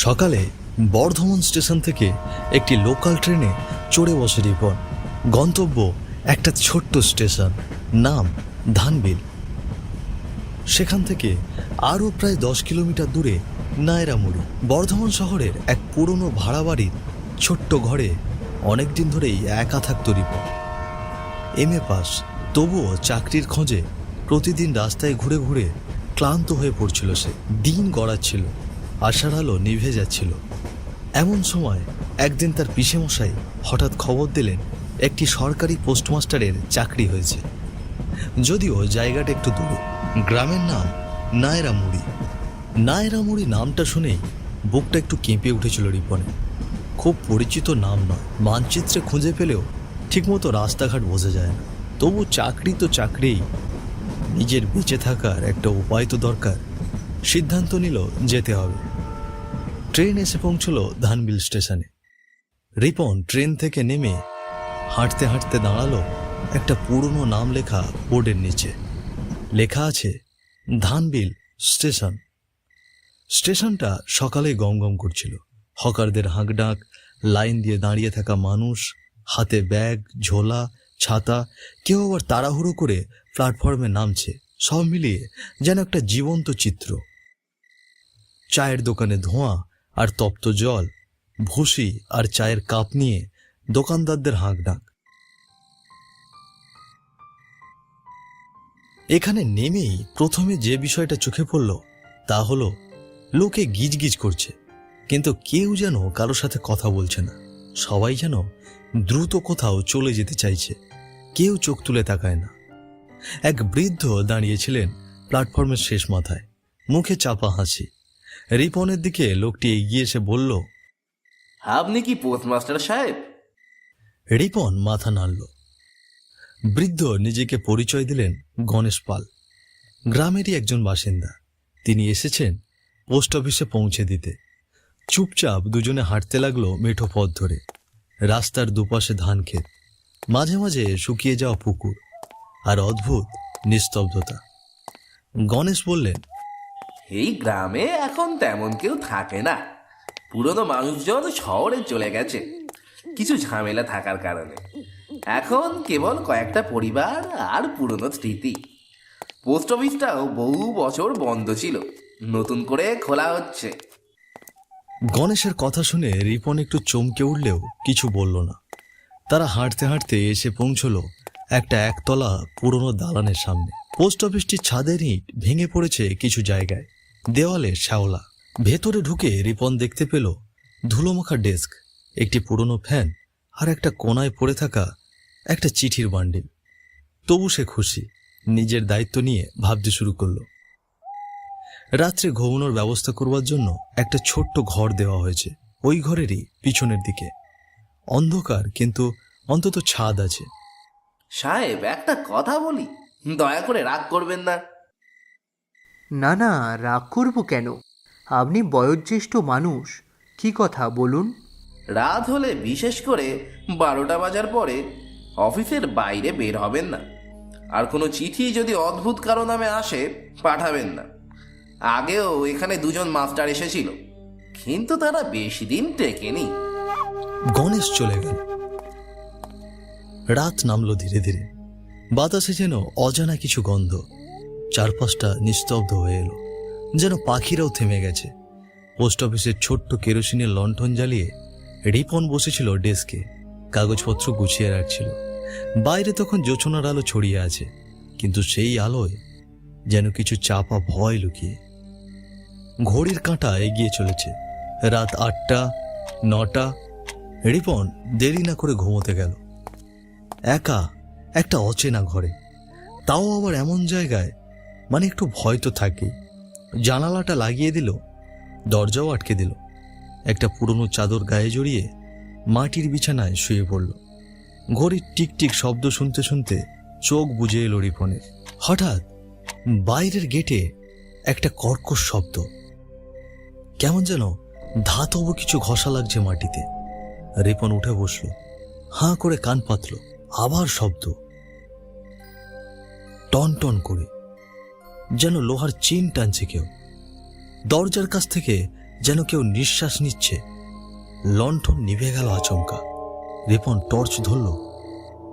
সকালে বর্ধমান স্টেশন থেকে একটি লোকাল ট্রেনে চড়ে বসে রিপন। গন্তব্য একটা ছোট্ট স্টেশন, নাম ধানবিল। সেখান থেকে আরও প্রায় 10 কিলোমিটার দূরে নায়রামুড়ি। বর্ধমান শহরের এক পুরনো ভাড়া বাড়ির ছোট্ট ঘরে অনেকদিন ধরেই একা থাকত রিপন। MA পাস, তবুও চাকরির খোঁজে প্রতিদিন রাস্তায় ঘুরে ঘুরে ক্লান্ত হয়ে পড়ছিল সে। দিন গড়াচ্ছিল, আশার আলো নিভে যাচ্ছিল। এমন সময় একদিন তার পিসেমশাই হঠাৎ খবর দিলেন একটি সরকারি পোস্টমাস্টারের চাকরি হয়েছে। যদিও জায়গাটা একটু দূরে। গ্রামের নাম নায়রামুড়ি। নায়রামুড়ি নামটা শুনেই বুকটা একটু কেঁপে উঠেছিল রিপনে। খুব পরিচিত নাম নয়, মানচিত্রে খুঁজে পেলেও ঠিকমতো রাস্তাঘাট বোঝা যায় না। তবু চাকরি তো চাকরিই, নিজের বেঁচে থাকার একটা উপায় তো দরকার। সিদ্ধান্ত নিল যেতে হবে। ট্রেন এসে পৌঁছল ধানবিল স্টেশনে। রিপন ট্রেন থেকে নেমে হাঁটতে হাঁটতে দাঁড়ালো একটা পুরনো নাম লেখা বোর্ডের নিচে। লেখা আছে ধানবিল স্টেশন। স্টেশনটা সকালে গমগম করছিল। হকারদের হাঁকডাক, লাইন দিয়ে দাঁড়িয়ে থাকা মানুষ, হাতে ব্যাগ, ঝোলা, ছাতা, কেউ আবার তাড়াহুড়ো করে প্ল্যাটফর্মে নামছে। সব মিলিয়ে যেন একটা জীবন্ত চিত্র। চায়ের দোকানে ধোঁয়া আর তপ্ত জল, ভুসি আর চায়ের কাপ নিয়ে দোকানদারদের হাঁকডাক। এখানে নেমেই প্রথমে যে বিষয়টা চোখে পড়ল তা হলো লোকে গিজগিজ করছে, কিন্তু কেউ যেন কারোর সাথে কথা বলছে না। সবাই যেন দ্রুত কোথাও চলে যেতে চাইছে, কেউ চোখ তুলে তাকায় না। এক বৃদ্ধ দাঁড়িয়েছিলেন প্ল্যাটফর্মের শেষ মাথায়, মুখে চাপা হাসি। রিপনের দিকে লোকটি এগিয়ে এসে বলল, আপনি কি পোস্টমাস্টার সাহেব? রিপন মাথা নাড়ল। বৃদ্ধ নিজেকে পরিচয় দিলেন গণেশ পাল, গ্রামেরই একজন বাসিন্দা। তিনি এসেছেন পোস্ট অফিসে পৌঁছে দিতে। চুপচাপ দুজনে হাঁটতে লাগলো মেঠো পথ ধরে। রাস্তার দুপাশে ধান ক্ষেত, মাঝে মাঝে শুকিয়ে যাওয়া পুকুর আর অদ্ভুত নিস্তব্ধতা। গণেশ বললেন, এই গ্রামে এখন তেমন কেউ থাকে না। পুরনো মানুষজন শহরে চলে গেছে কিছু ঝামেলা থাকার কারণে। এখন কেবল কয়েকটা পরিবার আর পুরনো স্মৃতি। পোস্ট অফিসটাও বহু বছর বন্ধ ছিল, নতুন করে খোলা হচ্ছে। গণেশের কথা শুনে রিপন একটু চমকে উঠলেও কিছু বলল না। তারা হাঁটতে হাঁটতে এসে পৌঁছল একটা একতলা পুরনো দালানের সামনে। পোস্ট অফিসটির ছাদের ইট ভেঙে পড়েছে কিছু জায়গায়, দেওয়ালে শ্যাওলা। ভেতরে ঢুকে রিপন দেখতে পেল ধুলোমাখা ডেস্ক, একটি পুরনো ফ্যান আর একটা কোনায় পড়ে থাকা একটা চিঠির বান্ডিল। তবু সে খুশি, নিজের দায়িত্ব নিয়ে ভাবতে শুরু করল। রাত্রে ঘুমানোর ব্যবস্থা করবার জন্য একটা ছোট্ট ঘর দেওয়া হয়েছে, ওই ঘরেরই পিছনের দিকে। অন্ধকার, কিন্তু অন্তত ছাদ আছে। সাহেব, একটা কথা বলি, দয়া করে রাগ করবেন না। না না, রাগ করব কেন? আপনি বয়োজ্যেষ্ঠ মানুষ, কি কথা বলুন। রাত হলে, বিশেষ করে 12টা বাজার পরে অফিসের বাইরে বের হবেন না। আর কোনো চিঠি যদি অদ্ভুত কারো নামে আসে, পাঠাবেন না। আগেও এখানে দুজন মাস্টার এসেছিল, কিন্তু তারা বেশি দিন টেকেনি। গণেশ চলে গেল। রাত নামলো ধীরে ধীরে। বাতাসে যেন অজানা কিছু গন্ধ। চারপাশটা নিস্তব্ধ হয়ে এলো, যেন পাখিরাও থেমে গেছে। পোস্ট অফিসের ছোট্ট কেরোসিনের লণ্ঠন জ্বালিয়ে রিপন বসেছিল ডেস্কে, কাগজপত্র গুছিয়ে রাখছিল। বাইরে তখন জোছনার আলো ছড়িয়ে আছে, কিন্তু সেই আলোয় যেন কিছু চাপা ভয় লুকিয়ে। ঘড়ির কাঁটা এগিয়ে চলেছে। রাত 8টা, 9টা। রিপন দেরি না করে ঘুমোতে গেল। একা একটা অচেনা ঘরে, তাও আবার এমন জায়গায়, মানে একটু ভয় তো থাকেই। জানালাটা লাগিয়ে দিল, দরজাও আটকে দিল। একটা পুরনো চাদর গায়ে জড়িয়ে মাটির বিছানায় শুয়ে পড়ল। ঘড়ির টিকটিক শব্দ শুনতে শুনতে চোখ বুজে এলো রিপনের। হঠাৎ বাইরের গেটে একটা কর্কশ শব্দ, কেমন যেন ধাতব কিছু ঘষা লাগছে মাটিতে। রিপন উঠে বসল, হাঁ করে কান পাতল। আবার শব্দ, টন টন করে, যেন লোহার চেন টানছে কেউ। দরজার কাছ থেকে যেন কেউ নিঃশ্বাস নিচ্ছে। লণ্ঠন নিভে গেল আচমকা। রিপন টর্চ ধরল,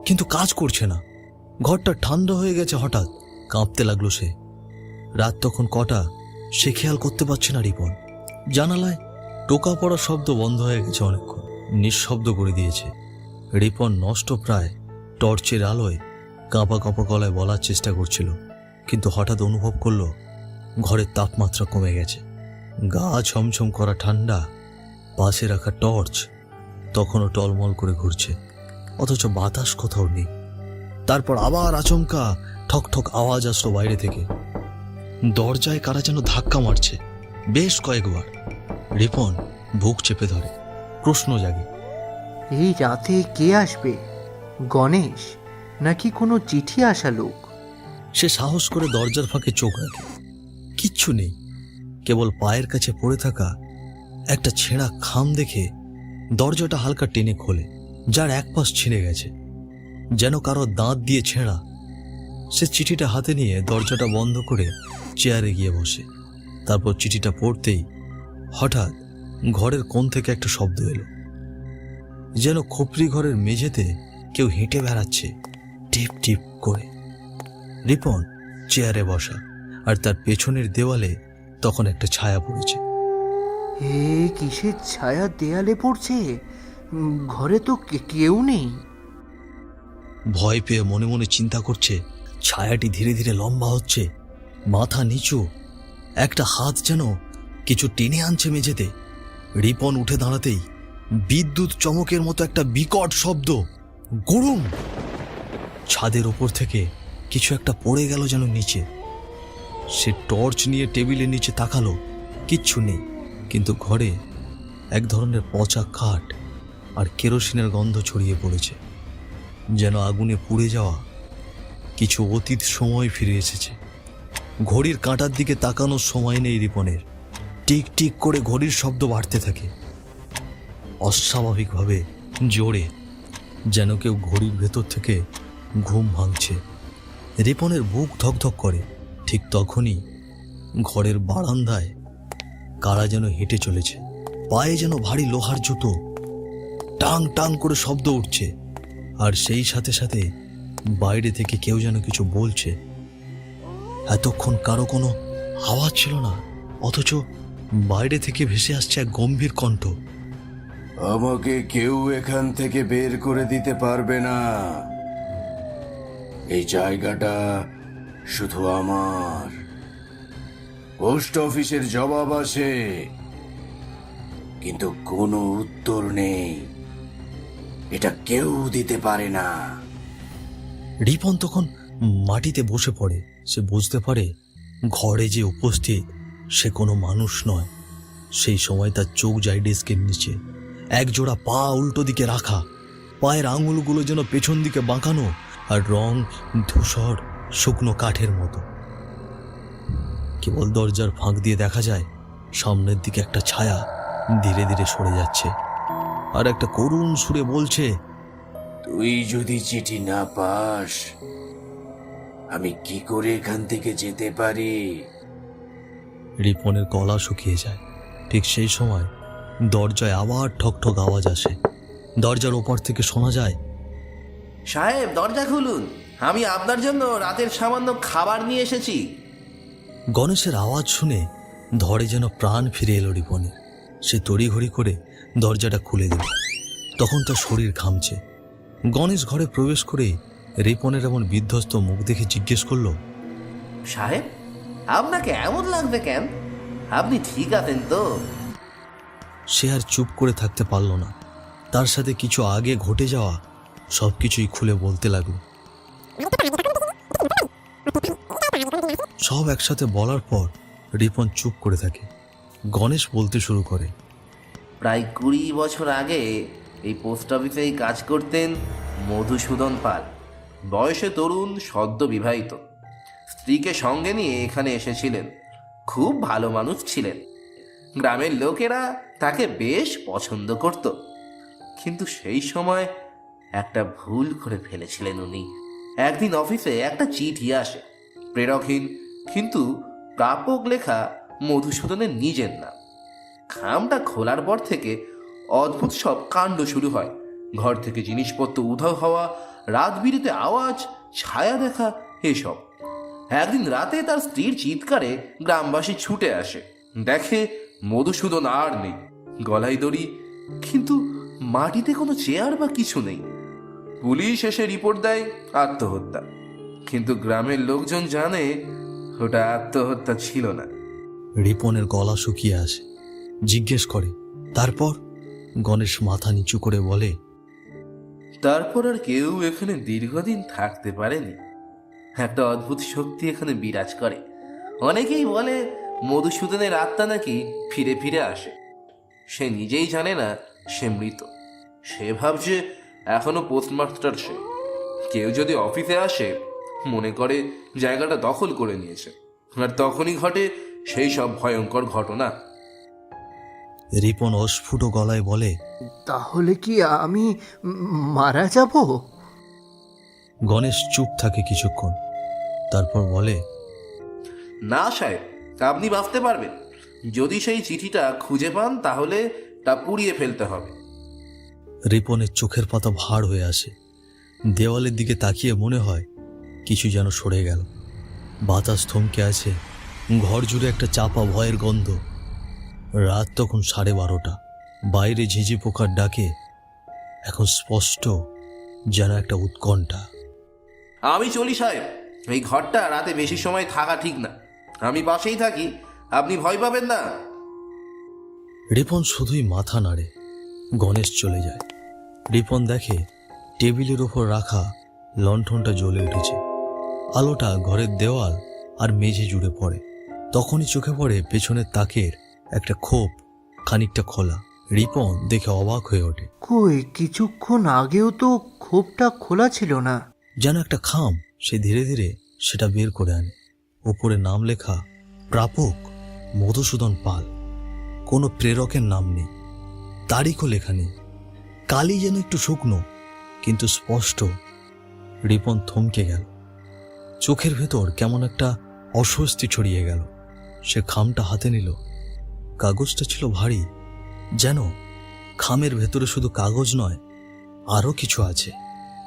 কিন্তু কাজ করছে না। ঘরটা ঠান্ডা হয়ে গেছে। হঠাৎ কাঁপতে লাগলো সে। রাত তখন কটা সে খেয়াল করতে পারছে না রিপন। জানালায় টোকা পড়ার শব্দ বন্ধ হয়ে গেছে অনেকক্ষণ, নিঃশব্দ করে দিয়েছে। রিপন নষ্ট প্রায় টর্চের আলোয় কাঁপা কাঁপা গলায় বলার চেষ্টা করছিল, কিন্তু হঠাৎ অনুভব করলো ঘরের তাপমাত্রা কমে গেছে। গা ছমছম করা ঠান্ডা। পাশে রাখা টর্চ তখনও টলমল করে ঘুরছে, অথচ বাতাস কোথাও নেই। তারপর আবার আচমকা ঠক ঠক আওয়াজ আসলো বাইরে থেকে। দরজায় কারা যেন ধাক্কা মারছে বেশ কয়েকবার। রিপন বুক চেপে ধরে, প্রশ্ন জাগে। এই রাতে কে আসবে? গণেশ নাকি কোনো চিঠি আসা লোক? সে সাহস করে দরজার ফাঁকে চোখ রাখে। কিচ্ছু নেই, কেবল পায়ের কাছে পড়ে থাকা একটা ছেঁড়া খাম দেখে দরজাটা হালকা টেনে খোলে, যার এক পাশ ছিঁড়ে গেছে, যেন কারো দাঁত দিয়ে ছেঁড়া। সে চিঠিটা হাতে নিয়ে দরজাটা বন্ধ করে চেয়ারে গিয়ে বসে। তারপর চিঠিটা পড়তেই হঠাৎ ঘরের কোণ থেকে একটা শব্দ এলো, যেন খোপড়ি ঘরের মেঝেতে কেউ হেঁটে বেড়াচ্ছে টিপ টিপ করে। রিপন চেয়ারে বসা, আর তার পেছনের দেওয়ালে তখন একটা ছায়া পড়েছে। এ কিসের ছায়া দেয়ালে পড়ছে? ঘরে তো কেউ নেই। ভয় পেয়ে মনে মনে চিন্তা করছে, ছায়াটি ধীরে ধীরে লম্বা হচ্ছে, মাথা নিচু, একটা হাত যেন কিছু টেনে আনছে মেঝেতে। রিপন উঠে দাঁড়াতেই বিদ্যুৎ চমকের মতো একটা বিকট শব্দ, গুড়ুম। ছাদের ওপর থেকে কিছু একটা পড়ে গেল যেন নিচে। সে টর্চ নিয়ে টেবিলের নিচে তাকালো, কিচ্ছু নেই, কিন্তু ঘরে এক ধরনের পচা কাঠ আর কেরোসিনের গন্ধ ছড়িয়ে পড়েছে, যেন আগুনে পুড়ে যাওয়া কিছু অতীত সময় ফিরে এসেছে। ঘড়ির কাঁটার দিকে তাকানোর সময় নেই রিপনের। টিক টিক করে ঘড়ির শব্দ বাড়তে থাকে, অস্বাভাবিকভাবে জোরে, যেন কেউ ঘড়ির ভেতর থেকে ঘুম ভাঙছে। রিপনের বুক ধকধক করে। ঠিক তখনই ঘরের বারান্দায় কারা যেন হেঁটে চলেছে, পায়ে যেন ভারী লোহার জুতো, টাং টাং করে শব্দ উঠছে। আর সেই সাথে সাথে বাইরে থেকে কেউ যেন কিছু বলছে। এতক্ষণ কারো কোনো আওয়াজ ছিল না, অথচ বাইরে থেকে ভেসে আসছে এক গম্ভীর কণ্ঠ। আমাকে কেউ এখান থেকে বের করে দিতে পারবে না। এই জায়গাটা শুধু আমার। পোস্ট অফিসের জবাব আসে, কিন্তু কোনো উত্তর নেই। এটা কেউ দিতে পারে না। রিপন তখন মাটিতে বসে পড়ে। সে বুঝতে পারে ঘরে যে উপস্থিত সে কোনো মানুষ নয়। সেই সময় তার চোখ যায় ডেস্কের নিচে, এক জোড়া পা উল্টো দিকে রাখা, পায়ের আঙুলগুলো যেন পেছন দিকে বাঁকানো, আর রং ধূসর শুকনো কাঠের মতো। কেবল দরজার ফাঁক দিয়ে দেখা যায় সামনের দিকে একটা ছায়া ধীরে ধীরে সরে যাচ্ছে, আর একটা করুণ সুরে বলছে, তুই যদি চিঠি না পাস, আমি কি করে এখান থেকে যেতে পারি? রিপনের গলা শুকিয়ে যায়। ঠিক সেই সময় দরজায় আবার ঠক ঠক আওয়াজ আসে। দরজার ওপর থেকে শোনা যায়, সাহেব দরজা খুলুন, আমি আপনার জন্য রাতের সামান্য খাবার নিয়ে এসেছি। গণেশের আওয়াজ শুনে ধরে যেন প্রাণ ফিরে এলো রিপনের। সে তড়িঘড়ি করে দরজাটা খুলে দিল। তখন তার শরীর ঘামছে। গণেশ ঘরে প্রবেশ করে রিপনের এমন বিধ্বস্ত মুখ দেখে জিজ্ঞেস করলো, সাহেব আপনাকে এমন লাগবে কেন? আপনি ঠিক আছেন তো? সে আর চুপ করে থাকতে পারল না। তার সাথে কিছু আগে ঘটে যাওয়া সব কিছুই খুলে বলতে লাগলো। সব একসাথে বলার পর রিপন চুপ করে থাকে। গণেশ বলতে শুরু করে, প্রায় 20 বছর আগে এই পোস্ট অফিসেই কাজ করতেন মধুসূদন পাল। বয়সে তরুণ, সদ্য বিবাহিত, স্ত্রীকে সঙ্গে নিয়ে এখানে এসেছিলেন। খুব ভালো মানুষ ছিলেন। গ্রামের লোকেরা তাকে বেশ পছন্দ করত। কিন্তু সেই সময় একটা ভুল করে ফেলেছিলেন উনি। একদিন অফিসে একটা চিঠি আসে, প্রেরকহীন, কিন্তু প্রাপক লেখা মধুসূদনের নিজের নাম। খামটা খোলার পর থেকে অদ্ভুত সব কাণ্ড শুরু হয়। ঘর থেকে জিনিসপত্র উধাও হওয়া, রাত বিরেতে আওয়াজ, ছায়া দেখা, এসব। একদিন রাতে তার স্ত্রীর চিৎকারে গ্রামবাসী ছুটে আসে, দেখে মধুসূদন আর নেই। গলায় দড়ি, কিন্তু মাটিতে কোনো চেয়ার বা কিছু নেই। পুলিশ এসে রিপোর্ট দেয় আত্মহত্যা, কিন্তু গ্রামের লোকজন জানে ওটা আত্মহত্যা ছিল না। রিপনের গলা শুকিয়ে আসে, জিজ্ঞেস করে, তারপর? গণেশ মাথা নিচু করে বলে, তারপর আর কেউ এখানে দীর্ঘদিন থাকতে পারেনি। একটা অদ্ভুত শক্তি এখানে বিরাজ করে। অনেকেই বলে মধুসূদনের আত্মা নাকি ফিরে ফিরে আসে। সে নিজেই জানে না সে মৃত। সে ভাবছে এখনো পোস্টমাস্টার সে। কেউ যদি অফিসে আসে মনে করে জায়গাটা দখল করে নিয়েছে, আর তখনই ঘটে সেই সব ভয়ঙ্কর ঘটনা। রিপন অস্ফুট গলায় বলে, তাহলে কি আমি মারা যাব? গণেশ চুপ থাকে কিছুক্ষণ, তারপর বলে, না সাহেব, আপনি বাঁচতে পারবেন। যদি সেই চিঠিটা খুঁজে পান তাহলে তা পুড়িয়ে ফেলতে হবে। রিপনের চোখের পাতা ভার হয়ে আসে। দেওয়ালের দিকে তাকিয়ে মনে হয় কিছু যেন সরে গেল। বাতাস থমকে আছে, ঘর জুড়ে একটা চাপা ভয়ের গন্ধ। রাত তখন 12:30। বাইরে ঝিঝি পোকার ডাকে এখন স্পষ্ট যেন একটা উৎকণ্ঠা। আমি চলি সাহেব, এই ঘরটা রাতে বেশি সময় থাকা ঠিক না। আমি পাশেই থাকি, আপনি ভয় পাবেন না। রিপন শুধুই মাথা নাড়ে। গণেশ চলে যায়। রিপন দেখে টেবিলের ওপর রাখা লণ্ঠনটা জ্বলে উঠেছে। আলোটা ঘরের দেওয়াল আর মেঝে জুড়ে পড়ে। তখনই চোখে পড়ে পেছনের তাকের একটা খোপ খানিকটা খোলা। রিপন দেখে অবাক হয়ে ওঠে। কই, কিছুক্ষণ আগেও তো খোপটা খোলা ছিল না। যেন একটা খাম। সে ধীরে ধীরে সেটা বের করে আনে। উপরে নাম লেখা, প্রাপক মধুসূদন পাল। কোনো প্রেরকের নাম নেই, তারিখও লেখা নেই। কালি যেন একটু শুকনো কিন্তু স্পষ্ট। রিপন থমকে গেল। চোখের ভেতর কেমন একটা অস্বস্তি ছড়িয়ে গেল। সে খামটা হাতে নিল। কাগজটা ছিল ভারী, যেন খামের ভেতরে শুধু কাগজ নয়, আরো কিছু আছে।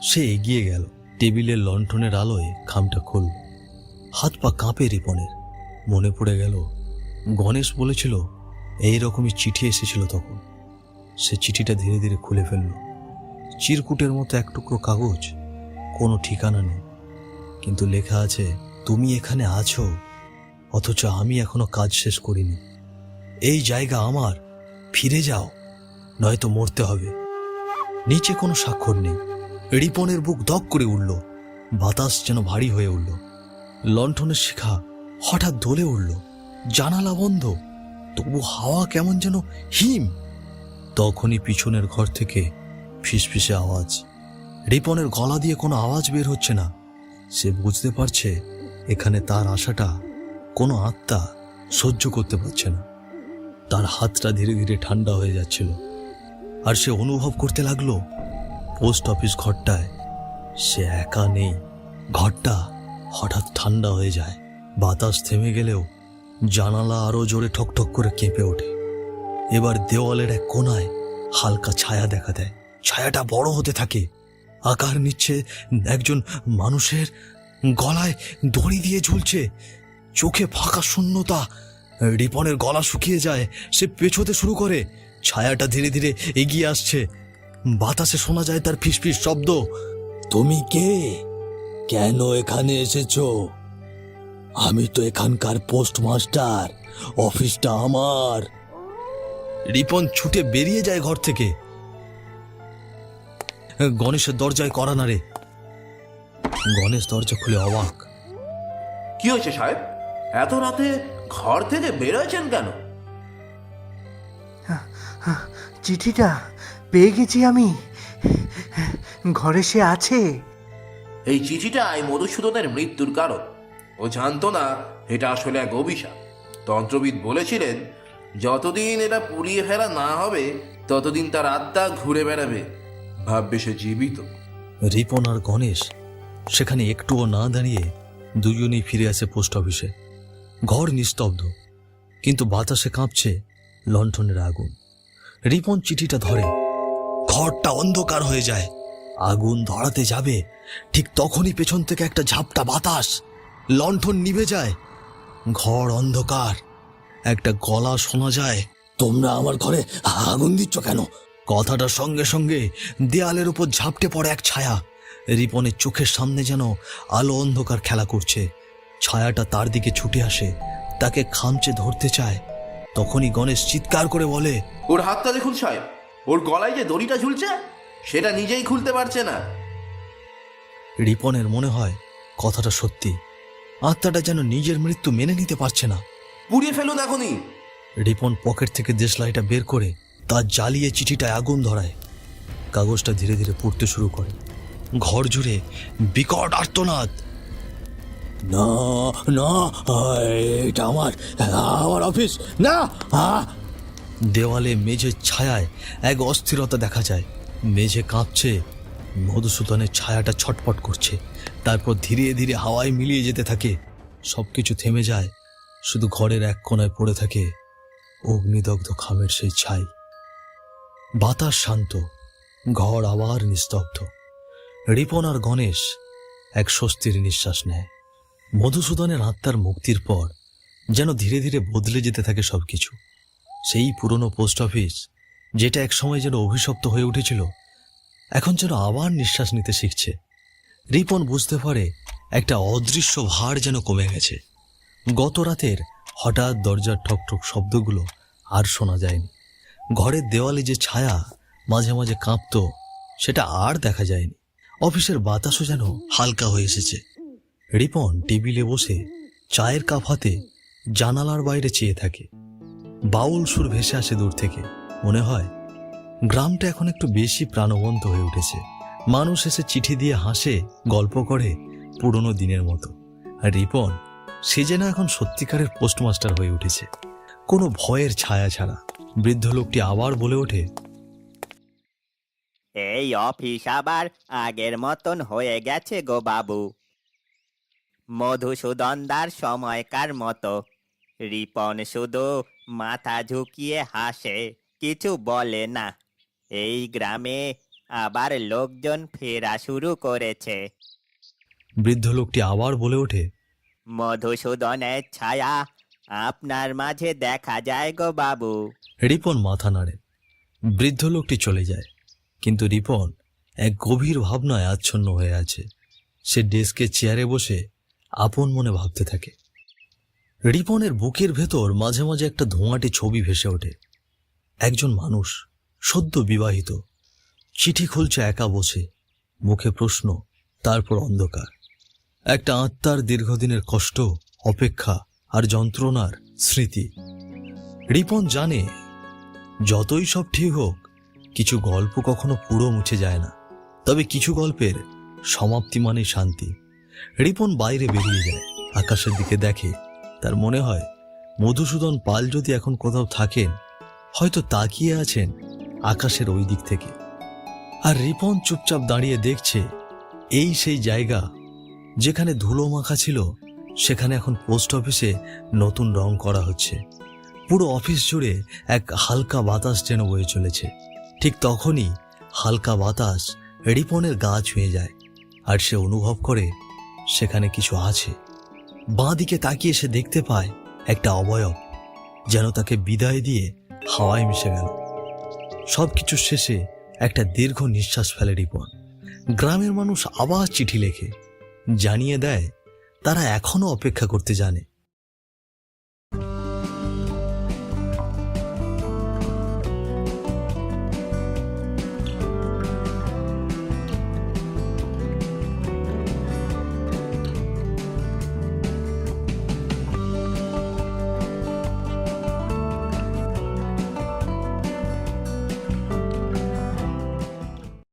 সে এগিয়ে গেল, টেবিলের লণ্ঠনের আলোয় খামটা খুলল। হাত পা কাঁপে রিপনের। মনে পড়ে গেল গণেশ বলেছিল এইরকমই চিঠি এসেছিল তখন। সে চিঠিটা ধীরে ধীরে খুলে ফেলল। চিরকুটের মতো এক টুকরো কাগজ, কোনো ঠিকানা নেই, কিন্তু লেখা আছে, তুমি এখানে আছো, অথচ আমি এখনো কাজ শেষ করিনি। এই জায়গা আমার, ফিরে যাও, নয়তো মরতে হবে। নিচে কোনো স্বাক্ষর নেই। রিপনের বুক দপ করে উঠল। বাতাস যেন ভারী হয়ে উঠল। লণ্ঠনের শিখা হঠাৎ দোলে উঠল। জানালা বন্ধ, তবু হাওয়া কেমন যেন হিম। তখনই পিছনের ঘর থেকে ফিসফিসে আওয়াজ। রিপনের গলা দিয়ে কোনো আওয়াজ বের হচ্ছে না। সে বুঝতে পারছে এখানে তার আশাটা কোনো আত্মা সহ্য করতে পারছে না। তার হাতটা ধীরে ধীরে ঠান্ডা হয়ে যাচ্ছিল, আর সে অনুভব করতে লাগলো পোস্ট অফিস ঘরটায় সে একা নেই। ঘরটা হঠাৎ ঠান্ডা হয়ে যায়। বাতাস থেমে গেলেও জানালা আরো জোরে ঠকঠক করে কেঁপে ওঠে। এবার দেওয়ালের এক কোণায় হালকা ছায়া দেখা দেয়। ছায়াটা বড় হতে থাকে, আকার নিচ্ছে একজন মানুষের। গলায় দড়ি দিয়ে ঝুলছে, চোখে ফাঁকা শূন্যতা। রিপনের গলা শুকিয়ে যায়। সে পেছোতে শুরু করে। ছায়াটা ধীরে ধীরে এগিয়ে আসছে। বাতাসে শোনা যায় তার ফিসফিস শব্দ, তুমি কে? কেন এখানে এসেছো? আমি তো এখানকার পোস্টমাস্টার, অফিসটা আমার। রিপন ছুটে বেরিয়ে যায় ঘর থেকে। গণেশের দরজায় কড়া নাড়ে। গণেশ দরজা খুলে অবাক। কি হয়েছে সাহেব, এত রাতে ঘর থেকে বেরোয়েছেন কেন? চিঠিটা পেয়ে গেছি আমি। ঘরে সে আছে। এই চিঠিটাই মধুসূদনের মৃত্যুর কারণ। ও জানতো না এটা আসলে এক অভিশাপ। তন্ত্রবিদ বলেছিলেন যতদিন এটা পুড়িয়ে ফেলা না হবে ততদিন তার আত্মা ঘুরে বেড়াবে, ভাববে সে জীবিত। রিপন আর গণেশ সেখানে একটুও না দাঁড়িয়ে দুজনেই ফিরে আসে পোস্ট অফিসে। ঘর নিস্তব্ধ, কিন্তু বাতাসে কাঁপছে লণ্ঠনের আগুন। রিপন চিঠিটা ধরে। ঘরটা অন্ধকার হয়ে যায়। আগুন ধরাতে যাবে, ঠিক তখনই পেছন থেকে একটা ঝাপটা বাতাস, লণ্ঠন নিভে যায়। ঘর অন্ধকার। একটা গলা শোনা যায়, তোমরা আমার ঘরে আগুন দিচ্ছ কেন? কথাটার সঙ্গে সঙ্গে দেয়ালের উপর ঝাপটে পড়ে এক ছায়া। রিপনের চোখের সামনে যেন আলো অন্ধকার খেলা করছে। ছায়াটা তার দিকে ছুটে আসে, তাকে খামচে ধরতে চায়। তখনই গণেশ চিৎকার করে বলে, ওর হাতটা দেখুন সাহেব, ওর গলায় যে দড়িটা ঝুলছে সেটা নিজেই খুলতে পারছে না। রিপনের মনে হয় কথাটা সত্যি। আত্মাটা যেন নিজের মৃত্যু মেনে নিতে পারছে না। পুড়িয়ে ফেলুন এখনই। রিপন পকেট থেকে দেশলাইটা বের করে তার জ্বালিয়ে চিঠিটায় আগুন ধরায়। কাগজটা ধীরে ধীরে পুড়তে শুরু করে। ঘর জুড়ে বিকট আর্তনাদ। না না, এটা আমার অফিস না। দেওয়ালে মেঝের ছায়ায় এক অস্থিরতা দেখা যায়। মেঝে কাঁপছে, মধুসূদনের ছায়াটা ছটফট করছে। তারপর ধীরে ধীরে হাওয়ায় মিলিয়ে যেতে থাকে। সবকিছু থেমে যায়, শুধু ঘরের এক কোণায় পড়ে থাকে অগ্নিদগ্ধ খামের সেই ছাই। বাতাস শান্ত, ঘর আবার নিস্তব্ধ। রিপন আর গণেশ এক স্বস্তির নিঃশ্বাস নেয়। মধুসূদনের আত্মার মুক্তির পর যেন ধীরে ধীরে বদলে যেতে থাকে সবকিছু। সেই পুরনো পোস্ট অফিস, যেটা এক সময় যেন অভিশপ্ত হয়ে উঠেছিল, এখন যেন আবার নিঃশ্বাস নিতে শিখছে। রিপন বুঝতে পারে একটা অদৃশ্য ভার যেন কমে গেছে। গত রাতের হঠাৎ দরজার ঠকঠক শব্দগুলো আর শোনা যায়নি। ঘরের দেওয়ালে যে ছায়া মাঝে মাঝে কাঁপত, সেটা আর দেখা যায়নি। অফিসের বাতাসও যেন হালকা হয়ে এসেছে। রিপন টেবিলে বসে চায়ের কাপ হাতে জানালার বাইরে চেয়ে থাকে। বাউল সুর ভেসে আসে দূর থেকে। মনে হয় গ্রামটা এখন একটু বেশি প্রাণবন্ত হয়ে উঠেছে। মানুষ এসে চিঠি দিয়ে হাসে, গল্প করে, পুরনো দিনের মতো। আর রিপন, সে যেন এখন সত্যিকারের পোস্টমাস্টার হয়ে উঠেছে, কোনো ভয়ের ছায়া ছাড়া। বৃদ্ধ লোকটি আবার বলে ওঠে, এই অফিস আবার আগের মতন হয়ে গেছে গো বাবু। মধুসূদনদার সময়কার মতো। রিপন শুধু মাথা ঝুঁকিয়ে হাসে, কিছু বলে না। এই গ্রামে আবার লোকজন ফেরা শুরু করেছে। বৃদ্ধ লোকটি আবার বলে ওঠে, মধুসূদনের ছায়া আপনার মাঝে দেখা যায় গো বাবু। রিপন মাথা নাড়ে। বৃদ্ধ লোকটি চলে যায়, কিন্তু রিপন এক গভীর ভাবনায় আচ্ছন্ন হয়ে আছে। সে ডেস্কের চেয়ারে বসে আপন মনে ভাবতে থাকে। রিপনের বুকের ভেতর মাঝে মাঝে একটা ধোঁয়াটে ছবি ভেসে ওঠে। একজন মানুষ, সদ্য বিবাহিত, চিঠি খুলছে একা বসে, মুখে প্রশ্ন, তারপর অন্ধকার। একটা আত্মার দীর্ঘদিনের কষ্ট, অপেক্ষা আর যন্ত্রণার স্মৃতি। রিপন জানে, যতই সব ঠিক হোক, কিছু গল্প কখনো পুরো মুছে যায় না। তবে কিছু গল্পের সমাপ্তি মানে শান্তি। রিপন বাইরে বেরিয়ে যায়, আকাশের দিকে দেখে। তার মনে হয় মধুসূদন পাল যদি এখন কোথাও থাকেন, হয়তো তাকিয়ে আছেন আকাশের ওই দিক থেকে। আর রিপন চুপচাপ দাঁড়িয়ে দেখছে, এই সেই জায়গা যেখানে ধুলো মাখা ছিল, সেখানে এখন পোস্ট অফিসে নতুন রং করা হচ্ছে। পুরো অফিস জুড়ে এক হালকা বাতাস যেন বয়ে চলেছে। ঠিক তখনই হালকা বাতাস রিপনের গা ছুঁয়ে যায়, আর সে অনুভব করে সেখানে কিছু আছে। বাঁ দিকে তাকিয়ে সে দেখতে পায় একটা অবয়ব, যেন তাকে বিদায় দিয়ে হাওয়ায় মিশে গেল। সবকিছু শেষে একটা দীর্ঘ নিঃশ্বাস ফেলে রিপন। গ্রামের মানুষ আবার চিঠি লেখে, জানিয়ে দেয় তারা এখনো অপেক্ষা করতে জানে।